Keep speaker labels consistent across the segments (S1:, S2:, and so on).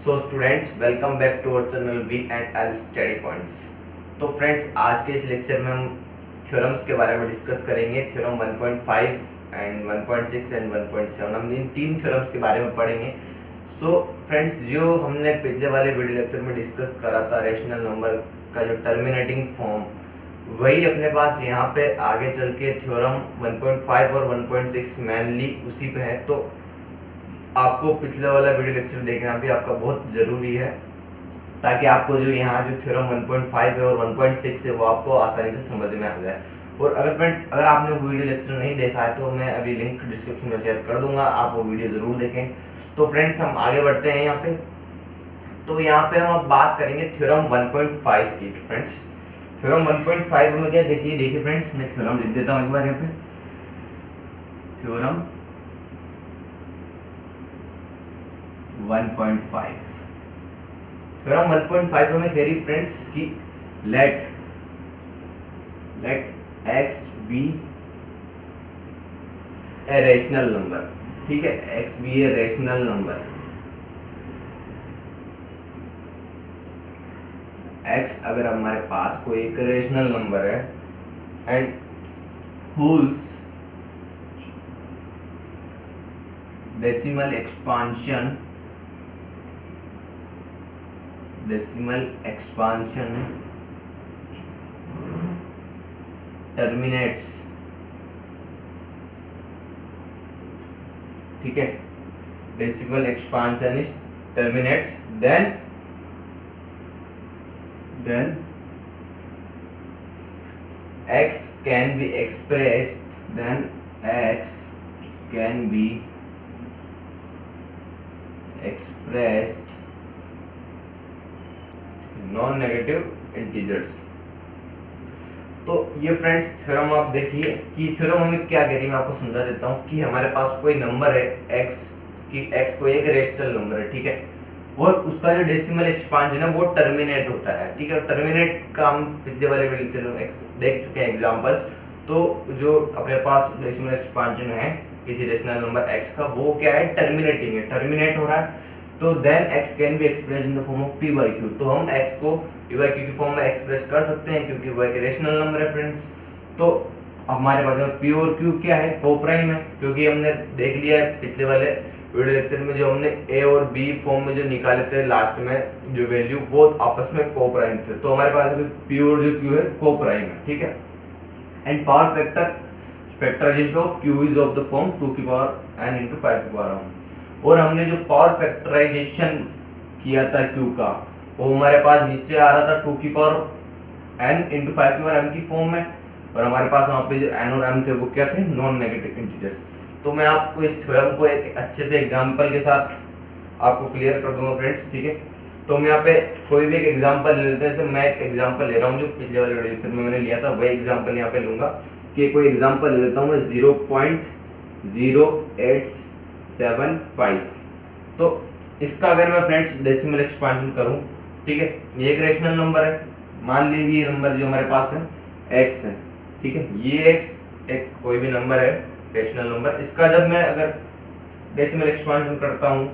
S1: So students, welcome back to our channel V and L study points. तो friends, आज के इस lecture में हम थ्योरम्स के बारे में डिस्कस करेंगे। थ्योरम 1.5 एंड 1.6 एंड 1.7 हम इन तीन थ्योरम्स के बारे में पढ़ेंगे। सो फ्रेंड्स, जो हमने पिछले वाले वीडियो लेक्चर में डिस्कस करा था रेशनल नंबर का जो टर्मिनेटिंग फॉर्म, वही अपने पास यहाँ पे आगे चल के थ्योरम 1.5 और 1.6 मेनली उसी पे है। तो आपको पिछले वाला वीडियो लेक्चर देखना भी आपका बहुत ज़रूरी है, ताकि आपको जो यहाँ जो थ्योरम 1.5 है और 1.6 है वो आपको आसानी से समझ में आ जाए। और अगर फ्रेंड्स, अगर आपने वो वीडियो लेक्चर नहीं देखा है तो मैं अभी लिंक डिस्क्रिप्शन में शेयर कर दूंगा, आप वो वीडियो ज़रूर देखें। तो फ्रेंड्स, हम आगे बढ़ते हैं यहाँ पे। तो यहाँ पे हम अब बात करेंगे थ्योरम 1.5 की। फ्रेंड्स, थ्योरम 1.5 में क्या कहती है, देखिए फ्रेंड्स, मैं थ्योरम लिख देता हूँ एक बार यहाँ पे। थ्योरम 1.5 थ्योरम 1.5 में कह रही फ्रेंड्स कि let x be a rational number. ठीक है, x be a rational number. x अगर हमारे पास कोई एक रेशनल नंबर है and whose decimal expansion terminates, ठीक है, decimal expansion is terminates, then x can be expressed, non negative integers. तो ये फ्रेंड्स थ्योरम आप देखिए कि थ्योरम हमें क्या कह रही है, मैं आपको समझा देता हूँ कि हमारे पास कोई नंबर है x, कि x कोई एक रेशनल नंबर है, ठीक है, और उसका जो डेसिमल एक्सपांशन है वो टर्मिनेट होता है। ठीक है, टर्मिनेट का हम पिछले वाले वीडियो में देख चुके हैं एग्जांपल्स। तो जो अपने पास डेसिमल एक्सपांशन है किसी रेशनल नंबर x का, वो क्या है, टर्मिनेटिंग है, टर्मिनेट हो रहा है। तो then x can be expressed in the form of p by q। तो हम x को p by q की फॉर्म में एक्सप्रेस कर सकते हैं, क्योंकि वो एक रेशनल नंबर है फ्रेंड्स। तो हमारे पास p और q क्या है, कोप्राइम है, क्योंकि हमने देख लिया है पिछले वाले वीडियो लेक्चर में जो हमने a और b फॉर्म में जो निकाले थे लास्ट में जो वैल्यू, वो आपस में कोप्राइम थे। तो हमारे पास p और जो q है कोप्राइम है, ठीक है। And power factorization of q is of the form 2 की पावर n into 5 की पावर m। और हमने जो पावर फैक्टराइजेशन किया था q का, वो हमारे पास नीचे आ रहा था 2 की पावर n into 5 की पावर m की फॉर्म में, और हमारे पास वहां पे जो n और m थे वो क्या थे, नॉन नेगेटिव इंटीजर्स। तो मैं आपको इस थ्योरम को एक अच्छे से एग्जांपल के साथ आपको क्लियर कर दूंगा फ्रेंड्स, ठीक है। तो हम यहाँ पे कोई भी एक एग्जांपल ले लेते हैं। जैसे मैं एक एग्जांपल ले रहा हूँ जो पिछले वाले लेक्चर में मैंने लिया था, वही एग्जांपल यहाँ पे लूंगा कि कोई एग्जांपल ले लेता हूँ मैं 0.0875। तो इसका अगर मैं फ्रेंड्स डेसिमल एक्सपांशन करूँ, ठीक है, ये एक रेशनल नंबर है, मान लीजिए ये नंबर जो हमारे पास है x है, ठीक है, ये x एक कोई भी नंबर है रेशनल नंबर। इसका जब मैं अगर डेसिमल एक्सपांशन करता हूँ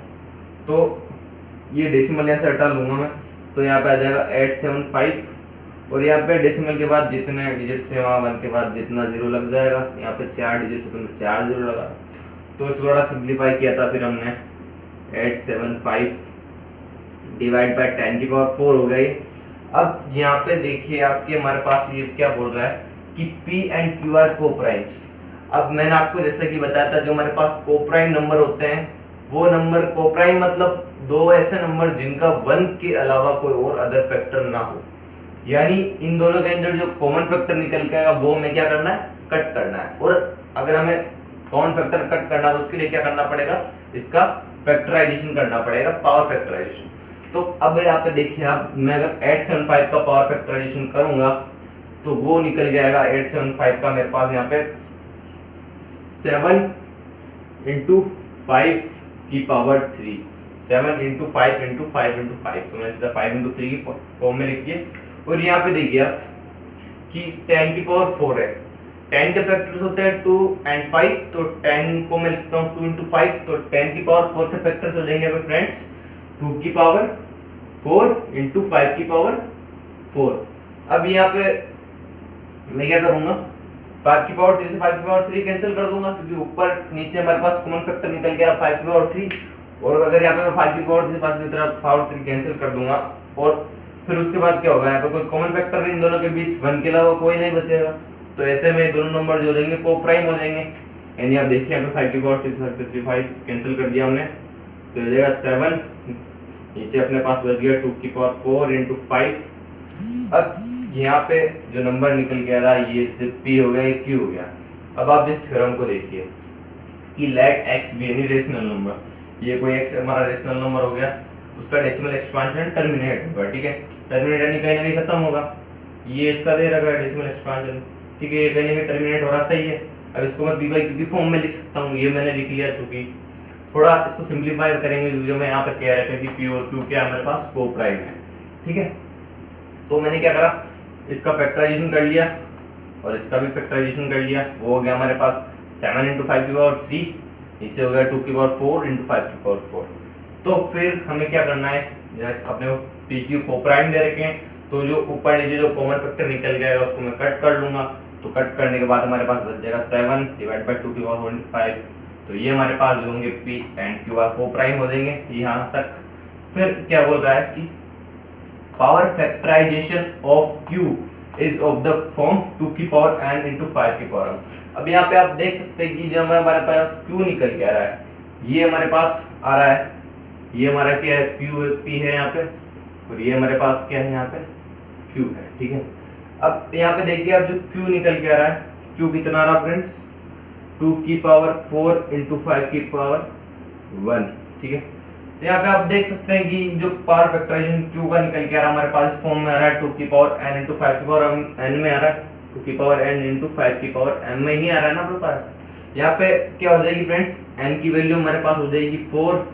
S1: तो ये डेसिमल यहाँ से हटा लूंगा मैं, तो यहाँ पे आ जाएगा 875, और यहाँ पे डेसिमल के बाद जितने डिजिट्स है वहाँ 1 के बाद जितना जीरो लग जाएगा, यहाँ पे 4 डिजिट्स है तो मैं 4 जीरो लगा। तो इसको थोड़ा सिंप्लीफाई किया था फिर हमने, 875 डिवाइड बाय 10 की पावर 4 हो गई। अब यहाँ पे देखिए आपके हमारे पास ये क्या बोल रहा है कि p and q are coprimes. अब मैंने आपको जैसे कि बताया था, जो हमारे पास कोप्राइम नंबर होते हैं वो नंबर, कोप्राइम मतलब दो ऐसे नंबर जिनका 1 के अलावा कोई और अदर फैक्टर ना हो, यानी इन दोनों के अंदर जो कॉमन फैक्टर निकल के आएगा वो हमें क्या करना है, कट करना है। और अगर हमें कॉमन फैक्टर कट करना है तो उसके लिए क्या करना पड़ेगा, इसका फैक्टराइजेशन करना पड़ेगा, पावर फैक्टराइजेशन। तो अब यहाँ पे देखिए आप, मैं अगर 875 का पावर फैक्टराइजेशन करूंगा तो वो निकल जाएगा 875 का मेरे पास यहाँ पे 7 into 5 की पावर 3, 7 into 5 into 5 into 5, तो मैं सीधा 5 into 3 की फॉर्म में लिखिए। और यहाँ पे देखिए आप कि 10 की पावर 4 है, 10 के फैक्टर्स होते हैं 2 and 5, तो 10 को मैं लिखता हूँ 2 into 5, तो 10 की पावर 4 के फैक्टर्स हो जाएंगे फ्रेंड्स 2 की पावर 4 इंटू 5 की पावर 4। अब यहाँ पे मैं क्या करूंगा, 5 की पावर 3 से 5 की पावर 3 कैंसिल कर दूंगा, क्योंकि ऊपर नीचे हमारे पास कॉमन फैक्टर निकल गया 5 की पावर 3। और अगर यहाँ पे मैं 5 की पावर 3 से 5 की तरफ पावर 3 कैंसिल कर दूंगा, और फिर उसके बाद क्या होगा, यहाँ पे कोई कॉमन फैक्टर इन दोनों के बीच 1 के अलावा कोई नहीं बचेगा। तो ऐसे में दोनों नंबर जो हो जाएंगे को प्राइम हो जाएंगे। यानी आप देखिए यहाँ पे 5 की पावर 3 से 5 की 5 कैंसिल कर दिया हमने, तो हो जाएगा 7। नीचे अपने पास बच गया 2 की पावर 4 इंटू 5। अब यहाँ पे जो नंबर निकल के आ रहा है ये p हो गया, ये q हो गया। अब आप इस थ्योरम को देखिए कि let x be any rational number, ये कोई x हमारा रेशनल नंबर हो गया, उसका डेसिमल एक्सपांशन टर्मिनेट होगा, ठीक है। टर्मिनेट यानी कहीं ना कहीं खत्म होगा, ये इसका दे रखा है डेसिमल एक्सपांशन, ठीक है, ये कहीं ना कहीं टर्मिनेट हो रहा, सही है। अब इसको मैं b बाई q की फॉर्म में लिख सकता हूँ, ये मैंने लिख लिया। चूंकि थोड़ा इसको सिंप्लीफाई करेंगे, जो मैं यहाँ पे कह रहा था कि p और q क्या हमारे पास को प्राइम है, ठीक है। तो मैंने क्या करा, इसका फैक्टराइजेशन कर लिया और इसका भी फैक्टराइजेशन कर लिया। वो हो गया हमारे पास 7 इंटू 5 की पावर 3, नीचे हो गया 2 की पावर 4 इंटू 5 की पावर 4। तो फिर हमें क्या करना है, अपने को पी क्यू को प्राइम दे रखे हैं, तो जो ऊपर नीचे जो कॉमन फैक्टर निकल जाएगा उसको मैं कट कर लूंगा। तो कट करने के बाद हमारे पास बच जाएगा 7 डिवाइड बाई 2 की पावर 5। तो ये हमारे पास जो होंगे पी एंड क्यू आर को प्राइम हो देंगे यहाँ तक। फिर क्या बोल रहा है कि power factorization of q is of the form 2 की पावर n into 5 की पावर m। अब यहाँ पे आप देख सकते हैं कि जब हमारे पास q निकल के आ रहा है, ये हमारे पास आ रहा है, ये हमारा क्या है, p है यहाँ पे, और ये हमारे पास क्या है यहाँ पे q है, ठीक है। अब यहाँ पे देखिए, अब जो q निकल के आ रहा है, q कितना आ रहा है फ्रेंड्स, 2 की पावर 4 into 5 की पावर 1, ठीक है। तो यहाँ पे आप देख सकते हैं कि जो पावर फैक्टराइजेशन q का निकल के आ रहा है हमारे पास इस फॉर्म में आ रहा है 2 की पावर n into 5 की पावर n में आ रहा है, 2 की पावर n into 5 की पावर m में ही आ रहा है ना अपने पास। यहाँ पे क्या हो जाएगी फ्रेंड्स, n की वैल्यू हमारे पास हो जाएगी 4,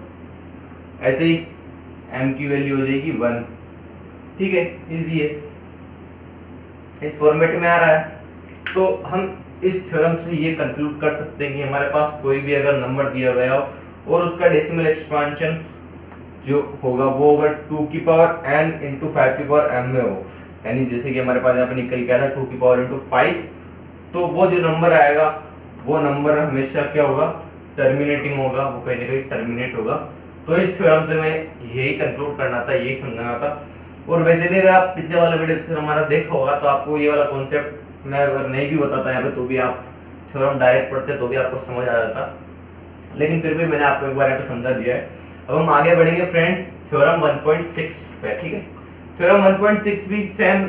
S1: ऐसे ही m की वैल्यू हो जाएगी 1, ठीक है, इजी है, इस फॉर्मेट में आ रहा है। तो हम इस थ्योरम से ये कंक्लूड कर सकते हैं कि हमारे पास कोई भी अगर नंबर दिया गया हो और उसका डेसिमल एक्सपांशन जो होगा वो होगा 2 की पावर n इंटू 5 की पावर m में हो, यानी जैसे कि हमारे पास यहाँ पे निकल गया था 2 की पावर इंटू 5, तो वो जो नंबर आएगा वो नंबर हमेशा क्या होगा, टर्मिनेटिंग होगा, वो कहीं ना कहीं टर्मिनेट होगा। तो इस थ्योरम से मैं यही कंक्लूड करना था, यही समझाना था। और वैसे भी अगर आप पिछले वाला वीडियो हमारा देखा होगा तो आपको ये वाला कॉन्सेप्ट मैं अगर नहीं भी बताता यहाँ पे तो भी आप थ्योरम डायरेक्ट पढ़ते तो भी आपको समझ आ जाता, लेकिन फिर भी मैंने आपको एक बार यहाँ पे समझा दिया है। अब हम आगे बढ़ेंगे फ्रेंड्स थ्योरम 1.6 पे, ठीक है। थ्योरम 1.6 भी सेम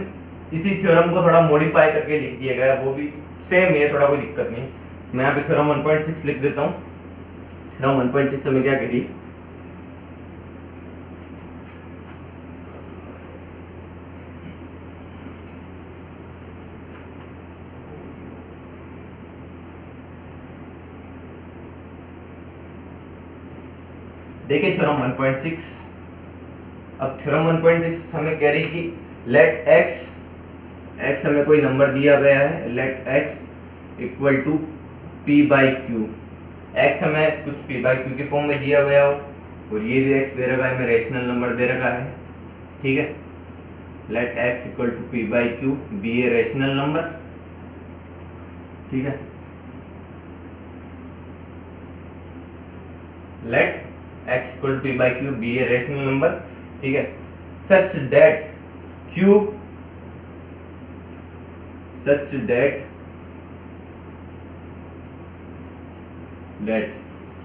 S1: इसी थ्योरम को थोड़ा मॉडिफाई करके लिख दिया गया है, वो भी सेम ही है, थोड़ा कोई दिक्कत नहीं। मैं यहाँ पे थ्योरम 1.6 लिख देता हूँ। थ्योरम 1.6 से मैं क्या करी, देखिए थ्योरम 1.6। अब थ्योरम 1.6 हमें कह रही कि लेट x हमें कोई नंबर दिया गया है, let x equal to p by q. x हमें कुछ p बाई क्यू की फॉर्म में दिया गया हो और ये जो x दे रखा है हमें रेशनल नंबर दे रखा है, ठीक है। Let x equal to p by q be a rational number, ठीक है। Let x equal to p by q be a rational number, ठीक है, such that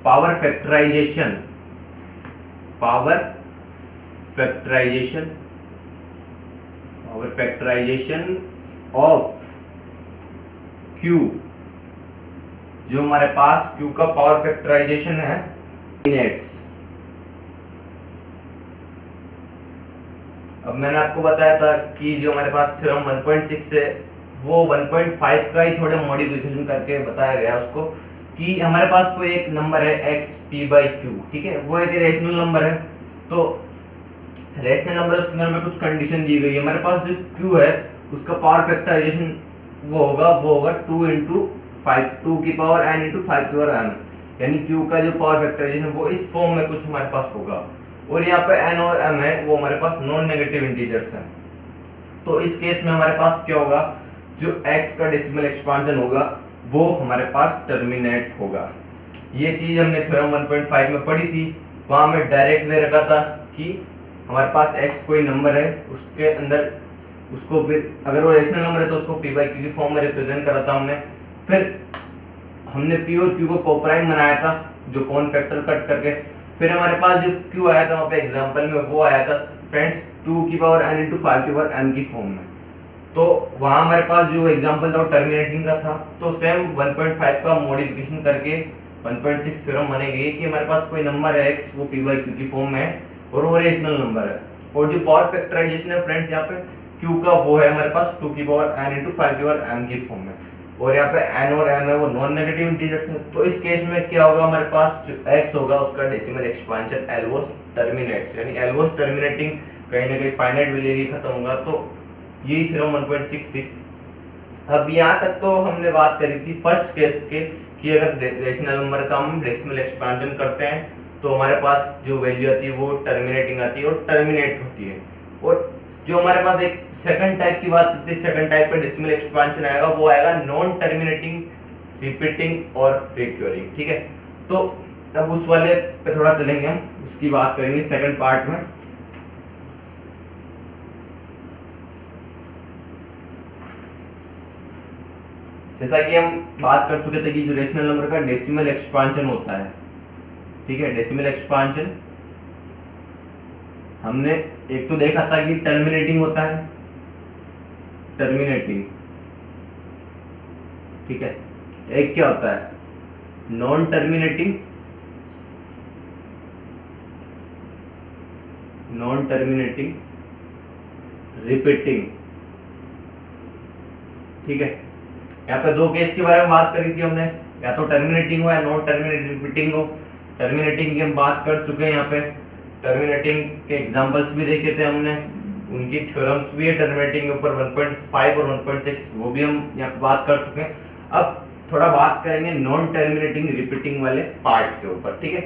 S1: power factorization of q, जो हमारे पास q का पावर फैक्टराइजेशन है minutes. अब मैंने आपको बताया था कि जो हमारे पास थ्योरम 1.6 है वो 1.5 का ही थोड़े मॉडिफिकेशन करके बताया गया उसको, कि हमारे पास कोई एक नंबर है x p बाई q, ठीक है, वो एक रेशनल नंबर है। तो रेशनल नंबर उसके अंदर में कुछ कंडीशन दी गई है, हमारे पास जो q है उसका पावर फैक्टराइजेशन वो होगा 2 इंटू 5, 2 की पावर n इंटू 5 की पावर m, यानी q का जो पावर फैक्टराइजेशन वो इस फॉर्म में कुछ हमारे पास होगा। और यहाँ पे n और m है वो हमारे पास नॉन नेगेटिव इंटीजर्स हैं। तो इस केस में हमारे पास क्या होगा, जो x का डेसिमल एक्सपांशन होगा वो हमारे पास टर्मिनेट होगा। ये चीज हमने थ्योरम 1.5 में पढ़ी थी, वहां में डायरेक्ट दे रखा था कि हमारे पास x कोई नंबर है, उसके अंदर उसको फिर अगर वो रेशनल नंबर है तो उसको p बाई q की फॉर्म में रिप्रेजेंट करा था हमने। फिर हमने p और q को कोप्राइम बनाया था जो कॉमन फैक्टर कट करके। फिर हमारे पास जो q आया था वहाँ पे एग्जांपल में वो आया था फ्रेंड्स 2 की पावर n इंटू 5 की पावर m की फॉर्म में। तो वहाँ हमारे पास जो एग्जांपल था वो टर्मिनेटिंग का था। तो सेम 1.5 का मॉडिफिकेशन करके 1.6 थ्योरम बनेगी कि हमारे पास कोई नंबर है x वो p बाई q की फॉर्म में है और वो रेशनल नंबर है। और जो पावर फैक्टराइजेशन है फ्रेंड्स यहाँ पे q का वो है हमारे पास 2 की पावर n इंटू 5 की पावर m की फॉर्म में। और यहाँ पे n और m है वो नॉन नेगेटिव इंटीजर्स हैं। तो इस केस में क्या होगा, हमारे पास जो x होगा उसका डेसिमल एक्सपांशन एल्वोस टर्मिनेट्स, यानी एल्वोस टर्मिनेटिंग कहीं ना कहीं फाइनाइट वैल्यू ही खत्म होगा। तो यही थ्योरम 1.6 थी। अब यहाँ तक तो हमने बात करी थी फर्स्ट केस के कि अगर रेशनल नंबर का हम डेसिमल एक्सपांशन करते हैं तो हमारे पास जो वैल्यू आती है वो टर्मिनेटिंग आती है और टर्मिनेट होती है। और जो हमारे पास एक सेकंड टाइप की बात करते हैं, सेकंड टाइप पे डेसिमल एक्सपांशन आएगा वो आएगा नॉन टर्मिनेटिंग, रिपीटिंग और रिकरिंग। ठीक है, तो अब उस वाले पे थोड़ा चलेंगे, हम उसकी बात करेंगे सेकंड पार्ट में। जैसा कि हम बात कर चुके थे कि जो रेशनल नंबर का डेसिमल एक्सपांशन होता है, ठीक है, डेसिमल एक्सपांशन हमने एक तो देखा था कि टर्मिनेटिंग होता है, टर्मिनेटिंग, ठीक है। एक क्या होता है, non terminating, non terminating, repeating, ठीक है। यहाँ पे दो केस के बारे में बात करी थी हमने, या तो टर्मिनेटिंग हो या नॉन टर्मिनेटिंग रिपीटिंग हो। टर्मिनेटिंग की हम बात कर चुके हैं, यहाँ पे टर्मिनेटिंग के एग्जांपल्स भी देखे थे हमने, उनकी थ्योरम्स भी है टर्मिनेटिंग के ऊपर 1.5 और 1.6, वो भी हम यहाँ पे बात कर चुके हैं। अब थोड़ा बात करेंगे नॉन टर्मिनेटिंग रिपीटिंग वाले पार्ट के ऊपर, ठीक है।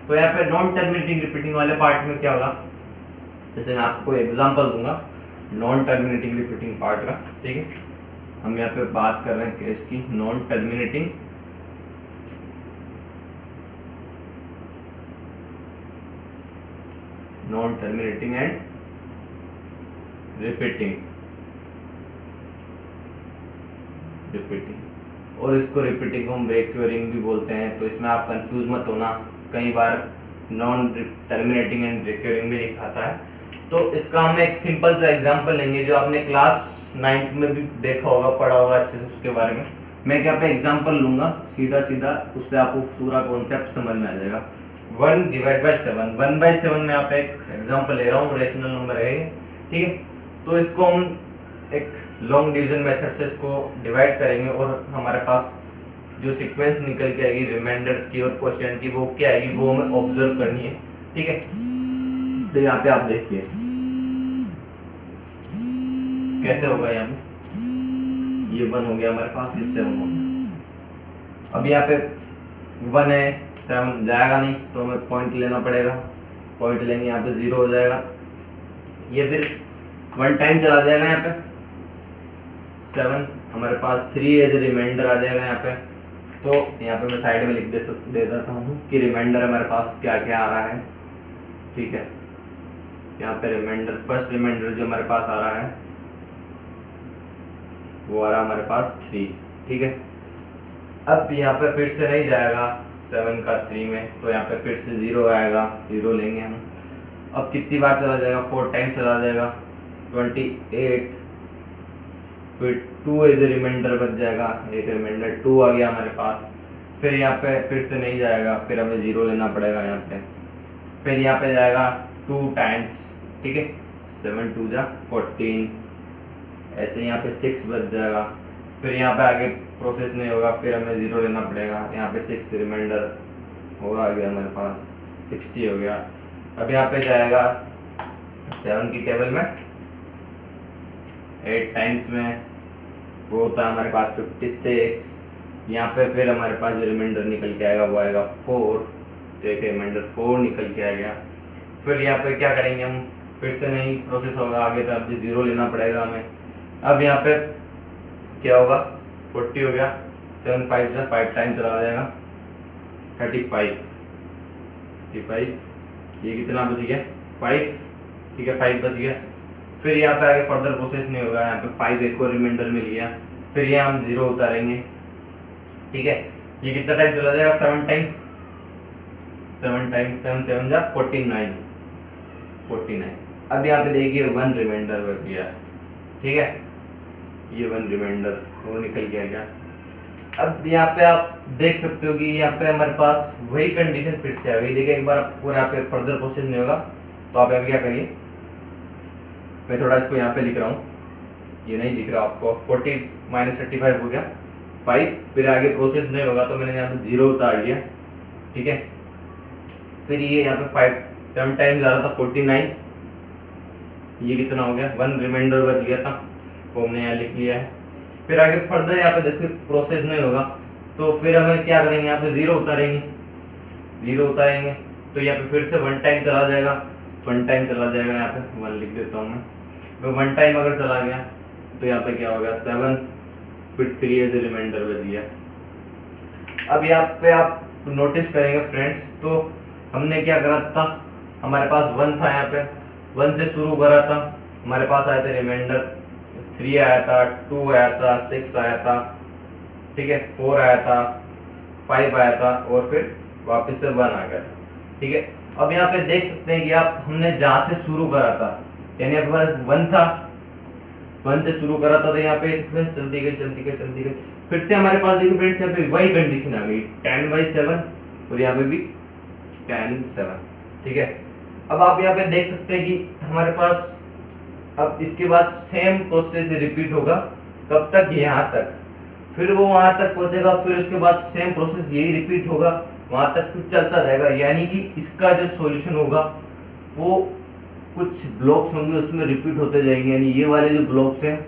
S1: तो यहाँ पे नॉन टर्मिनेटिंग रिपीटिंग वाले पार्ट में क्या होगा, जैसे मैं आपको एग्जांपल दूंगा नॉन टर्मिनेटिंग रिपीटिंग पार्ट का, ठीक है। हम यहाँ पे बात कर रहे हैं केस की नॉन टर्मिनेटिंग एंड रिपीटिंग, और इसको रिपीटिंग को हम रिकरिंग भी बोलते हैं। तो इसमें आप कंफ्यूज मत होना, कई बार नॉन टर्मिनेटिंग एंड रिकरिंग भी लिखाता है। तो इसका हम एक सिंपल सा एग्जांपल लेंगे जो आपने क्लास 9th में भी देखा होगा, पढ़ा होगा अच्छे से उसके बारे में। मैं क्या पे एग्जांपल लूंगा सीधा सीधा, उससे आपको पूरा कॉन्सेप्ट समझ में आ जाएगा। 1 डिवाइड बाय 7, 1/7 में आप एक एग्जांपल ले रहा हूँ, रेशनल नंबर है, ठीक है। तो इसको हम एक लॉन्ग डिवीजन मेथड से इसको डिवाइड करेंगे और हमारे पास जो सीक्वेंस निकल के आएगी रिमाइंडर्स की और क्वेश्चन की, वो क्या आएगी वो हमें ऑब्जर्व करनी है, ठीक है। तो यहाँ पे आप देखिए कैसे होगा, यहाँ पे ये 1 हो गया हमारे पास, ये 7 हो गया। अब यहाँ पे 1 है, 7 जाएगा नहीं तो हमें पॉइंट लेना पड़ेगा, पॉइंट लेंगे, यहाँ पे 0 हो जाएगा। ये फिर 1 टाइम चला जाएगा, यहाँ पे 7 हमारे पास 3 एज ए रिमाइंडर आ जाएगा यहाँ पे। तो यहाँ पे मैं साइड में लिख दे देता हूँ कि रिमाइंडर हमारे पास क्या क्या आ रहा है, ठीक है। यहाँ पे रिमाइंडर, फर्स्ट रिमाइंडर जो हमारे पास आ रहा है वो आ रहा है हमारे पास 3, ठीक है। अब यहाँ पे फिर से नहीं जाएगा 7 का 3 में, तो यहाँ पे फिर से 0 आएगा, 0 लेंगे हम। अब कितनी बार चला जाएगा, 4 टाइम चला जाएगा, 28, फिर 2 एज ए रिमाइंडर बच जाएगा, एक रिमाइंडर 2 आ गया हमारे पास। फिर यहाँ पे फिर से नहीं जाएगा, फिर हमें 0 लेना पड़ेगा यहाँ पे। फिर यहाँ पे जाएगा 2 टाइम्स, ठीक है, 7 2 जा 14, ऐसे यहाँ पे 6 बच जाएगा। फिर यहाँ पे आगे प्रोसेस नहीं होगा, फिर हमें 0 लेना पड़ेगा, यहाँ पे 6 रिमाइंडर होगा, आ गया हमारे पास 60 हो गया। अब यहाँ पे जाएगा 7 की टेबल में 8 टाइम्स में, वो होता है हमारे पास 56। यहाँ पे फिर हमारे पास जो रिमाइंडर निकल के आएगा वो आएगा 4, तो एक रिमाइंडर 4 निकल के आ गया। फिर यहाँ पे क्या करेंगे हम, फिर से नहीं प्रोसेस होगा आगे, तो अभी 0 लेना पड़ेगा हमें। अब यहाँ पे क्या होगा, 40 हो गया, 7 5 जा 5 टाइम चला जाएगा, 35 35, ये कितना बच गया 5, ठीक है 5 बच गया। फिर यहाँ पे आगे फर्दर प्रोसेस नहीं होगा, यहाँ पे 5 एक और रिमाइंडर मिल गया, फिर ये हम 0 उतारेंगे, ठीक है। ये कितना टाइम चला जाएगा, 7 टाइम, 7 7 जा 49 49। अब यहाँ पे देखिए 1 रिमाइंडर बच गया, ठीक है, ये 1 रिमाइंडर वो निकल गया क्या। अब यहाँ पे आप देख सकते हो कि यहाँ पे हमारे पास वही कंडीशन फिर से आ गई। देखिए एक बार आपको यहाँ पे फर्दर प्रोसेस नहीं होगा, तो आप यहाँ पे क्या करिए, मैं थोड़ा इसको यहाँ पे लिख रहा हूँ, ये नहीं दिख रहा आपको, 40 - 35 हो गया 5, फिर आगे प्रोसेस नहीं होगा तो मैंने यहाँ पे 0 उतार दिया, ठीक है। फिर ये यहाँ पे 5 7 टाइम जा रहा था 49, ये कितना हो गया, 1 रिमाइंडर बच गया था, वो हमने यहाँ लिख लिया है। फिर आगे फर्दर यहाँ पे देखिए प्रोसेस नहीं होगा, तो फिर हमें क्या करेंगे, यहाँ पे 0 उतारेंगे, 0 उतारेंगे तो यहाँ पे फिर से 1 टाइम चला जाएगा, 1 टाइम चला जाएगा, यहाँ पे 1 लिख देता हूँ मैं। 1 टाइम अगर चला गया तो यहाँ पे क्या हो गया 7, फिर 3 एज ए रिमाइंडर बच गया। अब यहाँ पे आप नोटिस करेंगे फ्रेंड्स, तो हमने क्या करा था, हमारे पास 1 था, यहाँ पे 1 से शुरू करा था, हमारे पास आए थे रिमाइंडर 3 आया था, 2 आया था, 6 आया था, ठीक है, 4 आया था, 5 आया था, और फिर वापस से 1 आ गया था, ठीक है। अब यहाँ पे देख सकते हैं कि आप हमने जहां से शुरू करा था, यानी आपके पास 1 था, 1 से शुरू करा था, तो यहाँ पे सीक्वेंस चलती गई, फिर से हमारे पास देखिए फ्रेंड्स यहाँ पे वही कंडीशन आ गई 10/7, और यहाँ पे भी 10/7, ठीक है। अब आप यहाँ पे देख सकते हैं कि हमारे पास अब इसके बाद सेम प्रोसेस रिपीट होगा, कब तक, यहाँ तक, फिर वो वहां तक पहुंचेगा, फिर उसके बाद सेम प्रोसेस यही रिपीट होगा वहां तक, फिर चलता रहेगा। यानी कि इसका जो सॉल्यूशन होगा वो कुछ ब्लॉक्स होंगे उसमें रिपीट होते जाएंगे, यानी ये वाले जो ब्लॉक्स हैं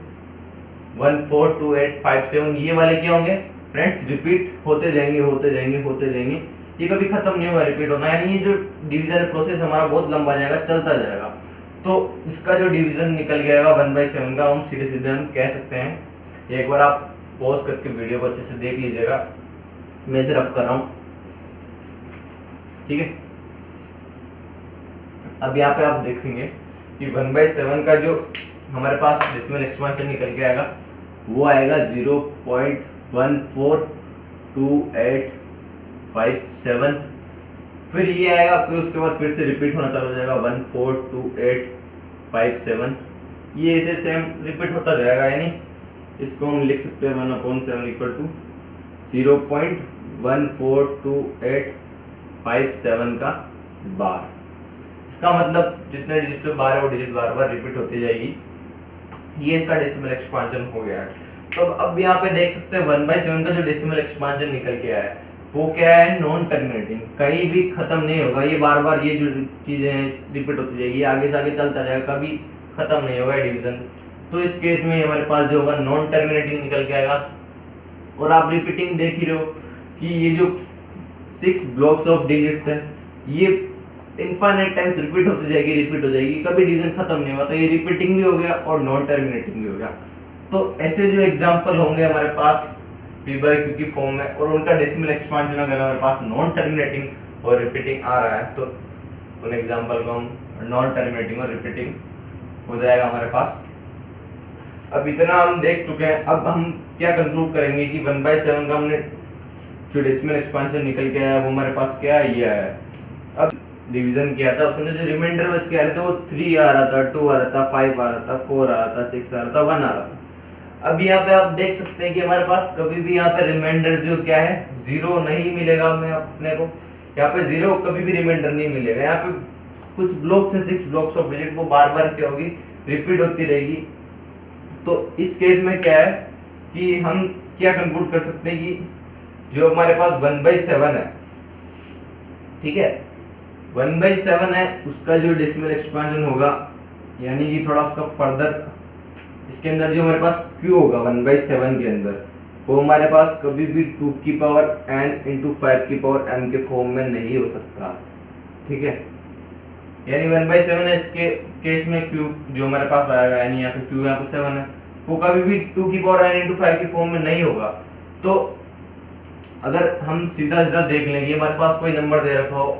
S1: 1 4 2 8 5 7, ये वाले क्या होंगे फ्रेंड्स, रिपीट होते जाएंगे, ये कभी खत्म नहीं होगा रिपीट होना, यानी ये जो डिवीजन प्रोसेस हमारा बहुत लंबा जाएगा, चलता जाएगा। तो इसका जो डिवीजन निकल गया 1/7 का, हम सीधे हम कह सकते हैं। एक बार आप पॉज करके वीडियो को अच्छे से देख लीजिएगा, मैं सिर्फ कर रहा हूँ, ठीक है। अब यहाँ पे आप देखेंगे कि 1/7 का जो हमारे पास डेसिमल एक्सपेंशन निकल के आएगा वो आएगा 0.142857, फिर ये आएगा, फिर उसके बाद फिर से रिपीट होना चालू हो जाएगा 142857, ये ऐसे सेम रिपीट होता जाएगा। यानी इसको हम लिख सकते हैं 1/7 = 0.142857 का बार। इसका मतलब जितने डिजिट पे बार है वो डिजिट बार बार रिपीट होती जाएगी। ये इसका डेसिमल एक्सपांशन हो गया है। तो अब यहाँ पे देख सकते हैं 1/7 का जो डेसिमल एक्सपांशन निकल के आया है वो क्या है, नॉन टर्मिनेटिंग, कहीं भी खत्म नहीं होगा, ये बार बार ये जो चीजें रिपीट होती जाएगी, आगे से आगे चलता जाएगा, कभी खत्म नहीं होगा डिवीजन। तो इस केस में हमारे पास जो होगा नॉन टर्मिनेटिंग निकल के आएगा। और आप रिपीटिंग देख ही रहे हो कि ये जो 6 ब्लॉक्स ऑफ डिजिट्स है ये इनफाइनाइट टाइम्स रिपीट होती जाएगी, कभी डिवीजन खत्म नहीं होगा। तो ये रिपीटिंग भी हो गया और नॉन टर्मिनेटिंग भी हो गया। तो ऐसे जो एग्जांपल होंगे हमारे पास p/q की फॉर्म में, और उनका डेसिमल एक्सपांशन अगर हमारे पास नॉन टर्मिनेटिंग और रिपीटिंग आ रहा है तो उन एग्जांपल को हम नॉन टर्मिनेटिंग और रिपीटिंग हो जाएगा हमारे पास। अब इतना हम देख चुके हैं, अब हम क्या कंक्लूड करेंगे कि 1/7 का हमने जो डेसिमल एक्सपांशन निकल के आया वो हमारे पास क्या है, ये है। अब डिवीजन किया था उसमें जो रिमाइंडर बच के आ रहे थे वो 3 आ रहा था, 2 आ रहा था, 5 आ रहा था, 4 आ रहा था, 6 आ रहा था, 1 आ रहा था। अब यहाँ पे आप देख सकते हैं कि हमारे पास कभी भी यहाँ पे रिमाइंडर जो क्या है 0 नहीं मिलेगा। हमें अपने को यहाँ पे 0 कभी भी रिमाइंडर नहीं मिलेगा। यहाँ पे कुछ ब्लॉक से 6 ब्लॉक्स ऑफ डिजिट वो बार बार क्या होगी, रिपीट होती रहेगी। तो इस केस में क्या है कि हम क्या कंक्लूड कर सकते हैं कि जो हमारे पास 1/7 है, ठीक है, 1/7 है, उसका जो डेसिमल एक्सपांशन होगा यानी कि थोड़ा उसका फर्दर इसके अंदर जो हमारे पास q होगा 1/7 के अंदर वो हमारे पास कभी भी 2 की पावर n × 5 की पावर m के फॉर्म में नहीं हो सकता, ठीक है। यानी 1/7 है। इसके केस में q जो हमारे पास आएगा, यानी यहाँ पे q यहाँ पे 7 है, वो कभी भी 2 की पावर n into 5 की फॉर्म में नहीं होगा। तो अगर हम सीधा सीधा देख लेंगे, हमारे पास कोई नंबर दे रखा हो,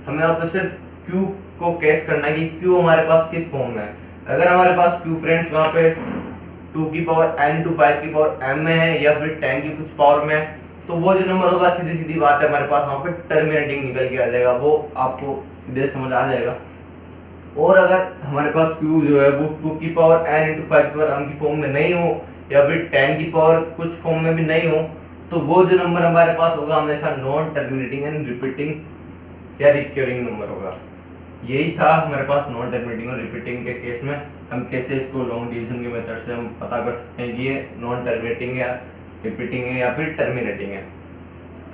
S1: हमें यहाँ पे सिर्फ q को कैच करना है कि q हमारे पास किस फॉर्म में है। अगर हमारे पास q फ्रेंड्स वहाँ पे 2 की पावर n into 5 की पावर m में है या फिर 10 की कुछ पावर में है, तो वो जो नंबर होगा सीधी सीधी बात है हमारे पास वहाँ पे टर्मिनेटिंग निकल के आ जाएगा, वो आपको सीधे समझ आ जाएगा। और अगर हमारे पास q जो है वो 2 की पावर n into 5 की पावर m की फॉर्म में नहीं हो या फिर 10 की पावर कुछ फॉर्म में भी नहीं हो, तो वो जो नंबर हमारे पास होगा हमेशा नॉन टर्मिनेटिंग एंड रिपीटिंग या रिकरिंग नंबर होगा। यही था हमारे पास नॉन टर्मिनेटिंग और रिपीटिंग के केस में। हम कैसे इसको लॉन्ग डिवीजन के मेथड से हम पता कर सकते हैं कि ये नॉन टर्मिनेटिंग या रिपीटिंग है या फिर टर्मिनेटिंग है।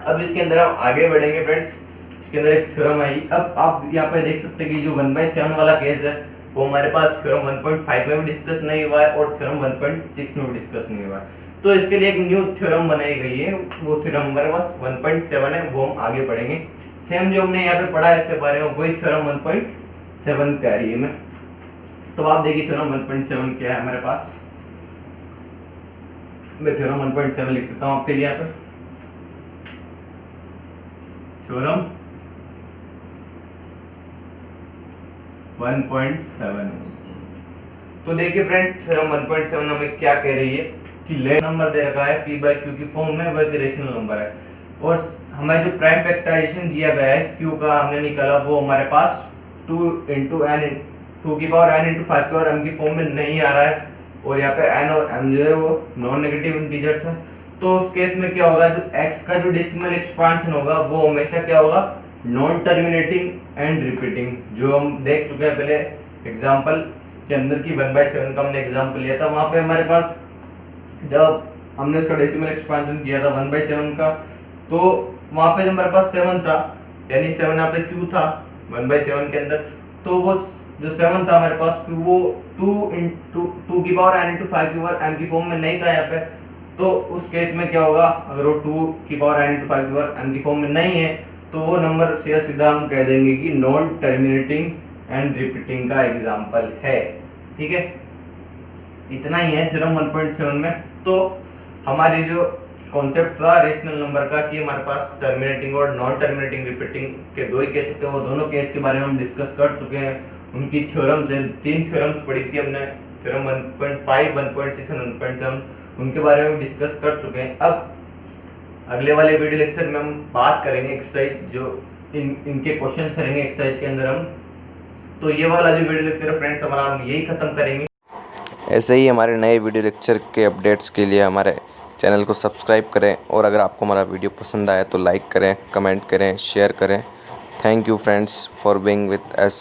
S1: अब इसके अंदर हम आगे बढ़ेंगे फ्रेंड्स। इसके अंदर एक थ्योरम आई। अब आप यहाँ पे देख सकते हैं कि जो 1/7 वाला केस है वो हमारे पास थ्योरम 1.5 में भी डिस्कस नहीं हुआ है और थ्योरम 1.6 में भी डिस्कस नहीं हुआ है। तो इसके लिए एक न्यू थ्योरम बनाई गई है, वो थ्योरम हमारे पास 1.7 है, वो हम आगे पढ़ेंगे। सेम जो हमने यहाँ पे पढ़ा है इसके बारे में वही थ्योरम 1.7 कह रही है मैं। तो आप देखिए थ्योरम 1.7 क्या है हमारे पास। मैं थ्योरम 1.7 लिख देता हूँ आपके लिए यहाँ पे। थ्योरम 1.7। तो देखिए फ्रेंड्स थ्योरम 1.7 हमें क्या कह रही है कि लेट नंबर दे रखा है p by q की फॉर्म में, वो एक रेशनल नंबर है और हमें जो प्राइम फैक्टराइजेशन दिया गया है q का हमने निकाला वो हमारे पास 2 into n 2 की पावर n into 5 की पावर m की फॉर्म में नहीं आ रहा है और यहाँ पे n और m जो है वो नॉन नेगेटिव इंटीजर्स है। तो उस केस में क्या होगा, जो x का जो डेसिमल एक्सपांशन होगा वो हमेशा क्या होगा, नॉन टर्मिनेटिंग एंड रिपीटिंग। जो हम देख चुके हैं पहले एग्जांपल के अंदर की 1/7 का हमने एग्जांपल लिया था, वहां पे हमारे पास जब हमने उसका डेसिमल एक्सपांशन किया था 1/7 का, तो वहां पे जब हमारे पास 7 था, यानी 7 यहाँ पे q था 1/7 के अंदर, तो वो जो 7 था हमारे पास वो 2 की पावर n into 5 की पावर m की फॉर्म में नहीं था यहाँ पे। तो उस केस में क्या होगा, अगर वो 2 की पावर n into 5 की पावर m की फॉर्म में नहीं है तो वो नंबर सीधा सीधा हम कह देंगे कि नॉन टर्मिनेटिंग एंड रिपीटिंग का एग्जांपल है। ठीक है, इतना ही है थ्योरम 1.7 में। तो हमारी जो कॉन्सेप्ट था रेशनल नंबर का कि हमारे पास टर्मिनेटिंग और नॉन टर्मिनेटिंग रिपीटिंग के दो ही केस होते हैं, वो दोनों केस के बारे में हम डिस्कस कर चुके हैं। उनकी थ्योरम्स है, 3 थ्योरम्स पढ़ी थी हमने, थ्योरम 1.5, 1.6 और 1.7, उनके बारे में डिस्कस कर चुके हैं। अब अगले वाले वीडियो लेक्चर में हम बात करेंगे एक्सरसाइज, जो इनके क्वेश्चंस करेंगे एक्सरसाइज के अंदर हम। तो ये वाला जो वीडियो लेक्चर है फ्रेंड्स हमारा हम यही खत्म करेंगे।
S2: ऐसे ही हमारे नए वीडियो लेक्चर के अपडेट्स के लिए हमारे चैनल को सब्सक्राइब करें और अगर आपको हमारा वीडियो पसंद आए तो लाइक करें, कमेंट करें, शेयर करें। Thank you friends for being with us.